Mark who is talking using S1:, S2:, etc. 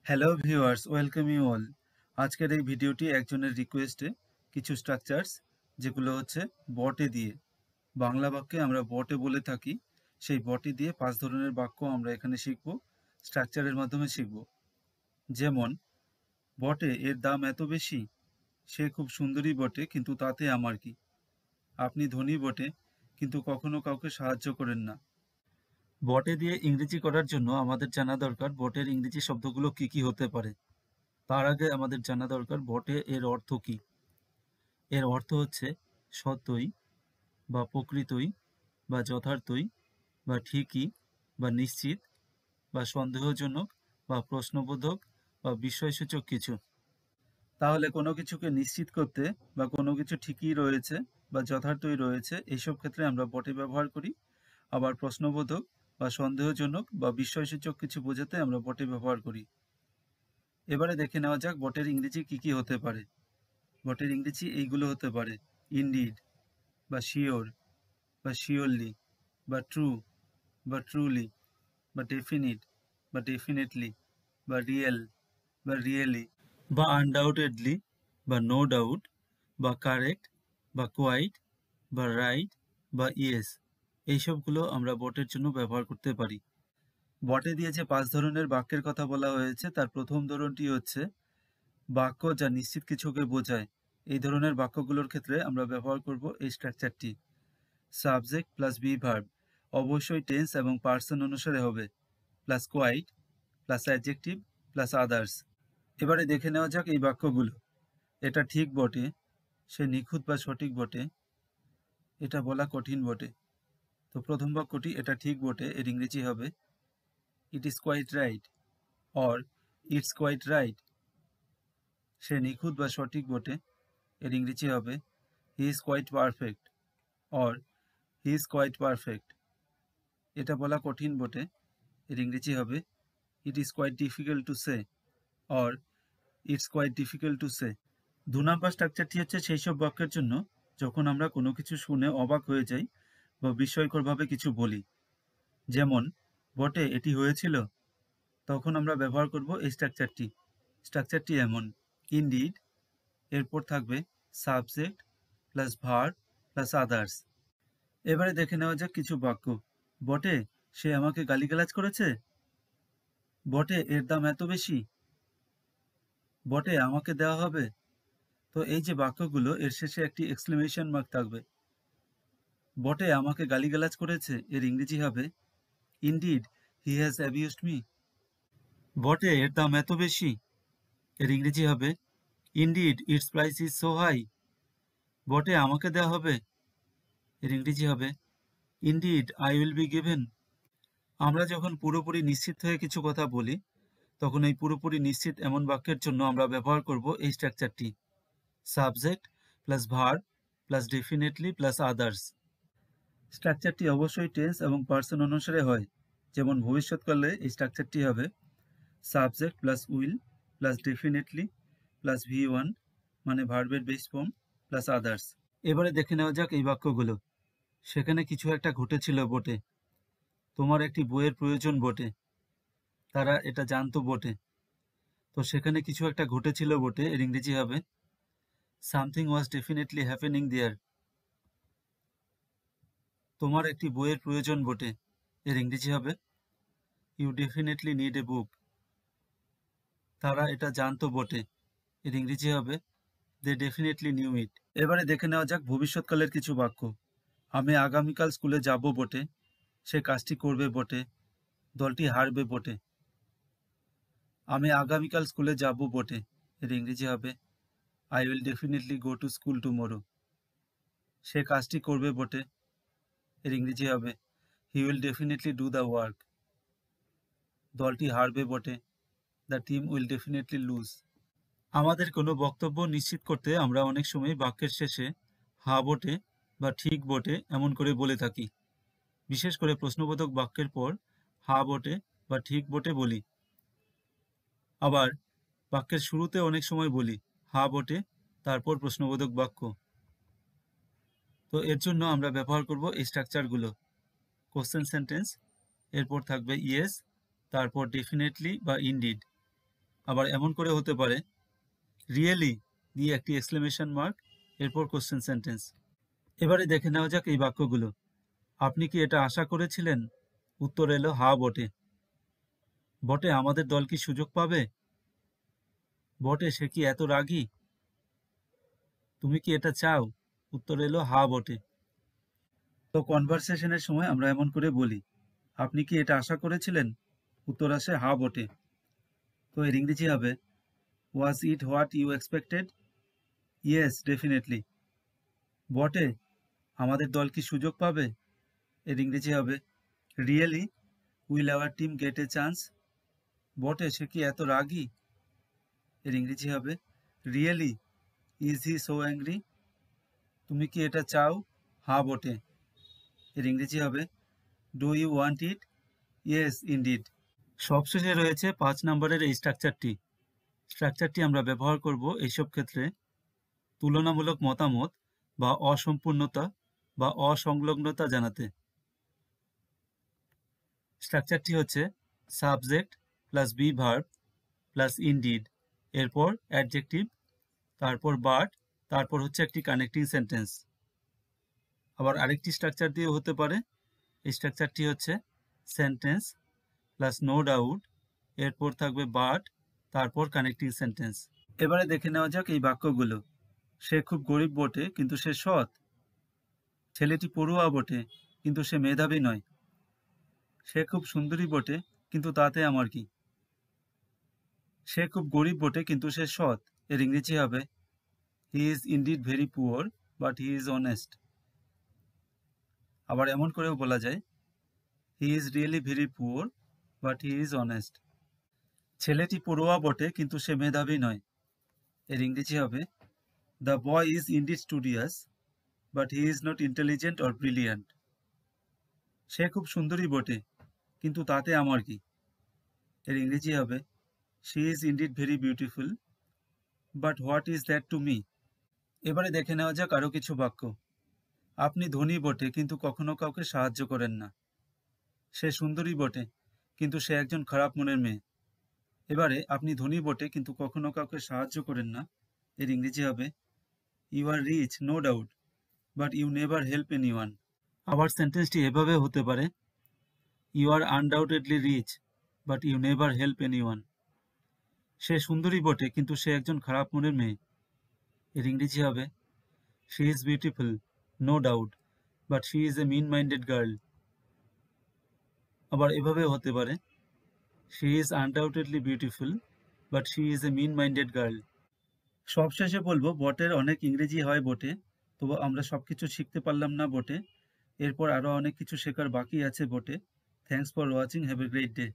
S1: Hello viewers, welcome you all. আজকের এই ভিডিওটি একজনের রিকোয়েস্টে কিছু স্ট্রাকচারস যেগুলো হচ্ছে বটে দিয়ে, বাংলা বাক্যে আমরা বটে বলে থাকি, সেই বটে দিয়ে 5 ধরনের বাক্য আমরা এখানে শিখব, স্ট্রাকচারের মাধ্যমে শিখব। যেমন, বটে এর দাম এত বেশি, সে খুব সুন্দরী বটে কিন্তু তাতে আমার কি। আপনি ধনী বটে কিন্তু কখনো কাউকে সাহায্য করেন না। বটে দিয়ে ইংরেজি করার জন্য আমাদের জানা দরকার বটের ইংরেজি শব্দগুলো কি কি হতে পারে। তার আগে আমাদের জানা দরকার বটে এর অর্থ কি। এর অর্থ হচ্ছে সত্যই বা প্রকৃতই বা যথার্থই বা ঠিকই বা নিশ্চিত বা সন্দেহজনক বা প্রশ্নবোধক বা বিস্ময়সূচক কিছু। তাহলে কোনো কিছুকে নিশ্চিত করতে বা কোনো কিছু ঠিকই রয়েছে বা যথার্থই রয়েছে, এইসব ক্ষেত্রে আমরা বটে ব্যবহার করি। আবার প্রশ্নবোধক বা সন্দেহজনক বা বিস্ময়সূচক কিছু বোঝাতে আমরা বটে ব্যবহার করি। এবারে দেখে নেওয়া যাক বটের ইংরেজি কি কি হতে পারে। বটের ইংরেজি এইগুলো হতে পারে: ইনডিড বা শিওর বা শিওরলি বা ট্রু বা ট্রুলি বা ডেফিনিট বা ডেফিনেটলি বা রিয়েল বা রিয়েলি বা আনডাউটেডলি বা নো ডাউট বা কারেক্ট বা কোয়াইট বা রাইট বা ইয়েস। এইসবগুলো আমরা বটের জন্য ব্যবহার করতে পারি। বটে দিয়ে যে 5 ধরনের বাক্যের কথা বলা হয়েছে, তার প্রথম ধরনটি হচ্ছে বাক্য যা নিশ্চিত কিছুকে বোঝায়। এই ধরনের বাক্যগুলোর ক্ষেত্রে আমরা ব্যবহার করব এই স্ট্রাকচারটি। সাবজেক্ট প্লাস বি ভার্ব অবশ্যই টেন্স এবং পার্সন অনুসারে হবে, plus quite plus adjective plus others. এবারে দেখে নেওয়া যাক এই বাক্যগুলো। এটা ঠিক বটে, সে নিখুঁত বা সঠিক বটে, এটা বলা কঠিন বটে। তো প্রথম বাক্যটি এটা ঠিক বটে, এর ইংরেজি হবে it is quite right or it's quite right. সে নিখুঁত বা সঠিক বটে, এর ইংরেজি হবে he is quite perfect or he is quite perfect. এটা বলা কঠিন বটে, এর ইংরেজি হবে it is quite difficult to say or it's quite difficult to say. 2 number স্ট্রাকচারটি হচ্ছে সেই সব বাক্যের জন্য যখন আমরা কোনো কিছু শুনে অবাক হয়ে যাই বা বিস্ময়করভাবে কিছু বলি। যেমন, বটে এটি হয়েছিল, তখন আমরা ব্যবহার করব এই স্ট্রাকচারটি। স্ট্রাকচারটি এমন: ইনডিড, এরপর থাকবে subject plus verb plus others. এবারে দেখে নেওয়া যাক কিছু বাক্য। বটে সে আমাকে গালিগালাজ করেছে, বটে এর দাম এত বেশি, বটে আমাকে দেওয়া হবে। তো এই যে বাক্যগুলো, এর শেষে একটি এক্সক্লেমেশন মার্ক থাকবে। বটে আমাকে গালিগালাজ করেছে, এর ইংরেজি হবে indeed he has abused me. বটে এর দাম এত বেশি, এর ইংরেজি হবে indeed its price is so high. বটে আমাকে দেওয়া হবে, এর ইংরেজি হবে indeed I will be given. আমরা যখন পুরোপুরি নিশ্চিত হয়ে কিছু কথা বলি, তখন এই পুরোপুরি নিশ্চিত এমন বাক্যের জন্য আমরা ব্যবহার করব এই স্ট্রাকচারটি। Subject plus verb plus definitely plus others. স্ট্রাকচারটি অবশ্যই টেন্স এবং পার্সন অনুসারে হয়। যেমন ভবিষ্যৎকালে এই স্ট্রাকচারটি হবে subject plus will plus definitely plus V1 মানে ভার্বের বেস ফর্ম প্লাস আদার্স। এবারে দেখে নেওয়া যাক এই বাক্যগুলো। সেখানে কিছু একটা ঘটেছিল বটে, তোমার একটি বইয়ের প্রয়োজন বটে, তারা এটা জানতো বটে। তো সেখানে কিছু একটা ঘটেছিল বটে, এর ইংরেজি হবে সামথিং ওয়াজ ডেফিনেটলি হ্যাপেনিং দেয়ার। তোমার একটি বইয়ের প্রয়োজন বটে, এর ইংরেজি হবে ইউ ডেফিনেটলি নিড এ বুক। তারা এটা জানতো বটে, এর ইংরেজি হবে দে ডেফিনেটলি নিউ ইট। এবারে দেখে নেওয়া যাক ভবিষ্যৎকালের কিছু বাক্য। আমি আগামীকাল স্কুলে যাব বটে, সে কাজটি করবে বটে, দলটি হারবে বটে। আমি আগামীকাল স্কুলে যাব বটে, এর ইংরেজি হবে I will definitely go to school tomorrow. সে কাজটি করবে বটে, এর ইংরেজি হবে he will definitely do the work. দলটি হারবে বটে, the team will definitely lose. আমাদের কোনো বক্তব্য নিশ্চিত করতে আমরা অনেক সময় বাক্যের শেষে হা বটে বা ঠিক বটে এমন করে বলে থাকি। বিশেষ করে প্রশ্নবোধক বাক্যের পর হা বটে বা ঠিক বটে বলি। আবার বাক্যের শুরুতে অনেক সময় বলি হা বটে, তারপর প্রশ্নবোধক বাক্য। তো এর জন্য আমরা ব্যবহার করব এই স্ট্রাকচারগুলো। কোশ্চেন সেন্টেন্স, এরপর থাকবে ইয়েস, তারপর ডেফিনেটলি বা ইনডিড। আবার এমন করে হতে পারে রিয়েলি দিয়ে একটি এক্সক্লেমেশন মার্ক, এরপর কোশ্চেন সেন্টেন্স। এবারে দেখে নেওয়া যাক এই বাক্যগুলো। আপনি কি এটা আশা করেছিলেন? উত্তর এলো হা বটে। বটে আমাদের দল কি সুযোগ পাবে? বটে সে কি এত রাগী? তুমি কি এটা চাও? উত্তর এলো হা বটে। তো কনভারসেশনের সময় আমরা এমন করে বলি, আপনি কি এটা আশা করেছিলেন? উত্তর আসে হা বটে। তো এর ইংরেজি হবে was it what you expected? Yes definitely. বটে আমাদের দল কি সুযোগ পাবে? এর ইংরেজি হবে really will our team get a chance? বটে সে কি এত রাগী? এর ইংরেজি হবে really is he so angry? তুমি কি এটা চাও? হ্যাঁ বটে। এর ইংরেজি হবে do you want it? Yes indeed. সবশেষে রয়েছে 5 নম্বরের এই স্ট্রাকচারটি। স্ট্রাকচারটি আমরা ব্যবহার করব এইসব ক্ষেত্রে তুলনামূলক মতামত বা অসম্পূর্ণতা বা অসংলগ্নতা জানাতে। স্ট্রাকচারটি হচ্ছে subject plus be verb plus indeed, এরপর অ্যাডজেক্টিভ, তারপর বাট, তারপর হচ্ছে একটি কানেক্টিং সেন্টেন্স। আবার আরেকটি স্ট্রাকচার দিয়ে হতে পারে। এই স্ট্রাকচারটি হচ্ছে সেন্টেন্স প্লাস নো ডাউট, এরপর থাকবে বাট, তারপর কানেক্টিং সেন্টেন্স। এবারে দেখে নেওয়া যাক এই বাক্যগুলো। সে খুব গরিব বটে কিন্তু সে সৎ। ছেলেটি পড়ুয়া বটে কিন্তু সে মেধাবী নয়। সে খুব সুন্দরী বটে কিন্তু তাতে আমার কি? সে খুব গরিব বটে কিন্তু সে সৎ। এর ইংরেজি হবে he is indeed very poor but he is honest. আবার এমন করেও বলা যায় he is really very poor but he is honest. ছেলেটি পড়ুয়া বটে কিন্তু সে মেধাবী নয়। এর ইংরেজি হবে the boy is indeed studious but he is not intelligent or brilliant. সে খুব সুন্দরী বটে কিন্তু তাতে আমার কি? এর ইংরেজি হবে she is indeed very beautiful but what is that to me. এবারে দেখে নেওয়া যাক আরো কিছু বাক্য। আপনি ধনী বটে কিন্তু কখনো কাউকে সাহায্য করেন না। সে সুন্দরী বটে কিন্তু সে একজন খারাপ মনের মেয়ে। এবারে আপনি ধনী বটে কিন্তু কখনো কাউকে সাহায্য করেন না। এর ইংরেজি হবে you are rich no doubt but you never help anyone. আবার সেন্টেন্সটি এভাবে হতে পারে you are undoubtedly rich but you never help anyone. সে সুন্দরী বটে কিন্তু সে একজন খারাপ মনের মেয়ে। এর ইংরেজি হবে she is beautiful no doubt but she is a mean minded girl. আবার এভাবেও হতে পারে she is undoubtedly beautiful but she is a mean minded girl. সবশেষে বলবো বটের অনেক ইংরেজি হয় বটে, তবু আমরা সবকিছু শিখতে পারলাম না বটে। এরপর আরো অনেক কিছু শেখার বাকি আছে বটে। Thanks for watching, have a great day.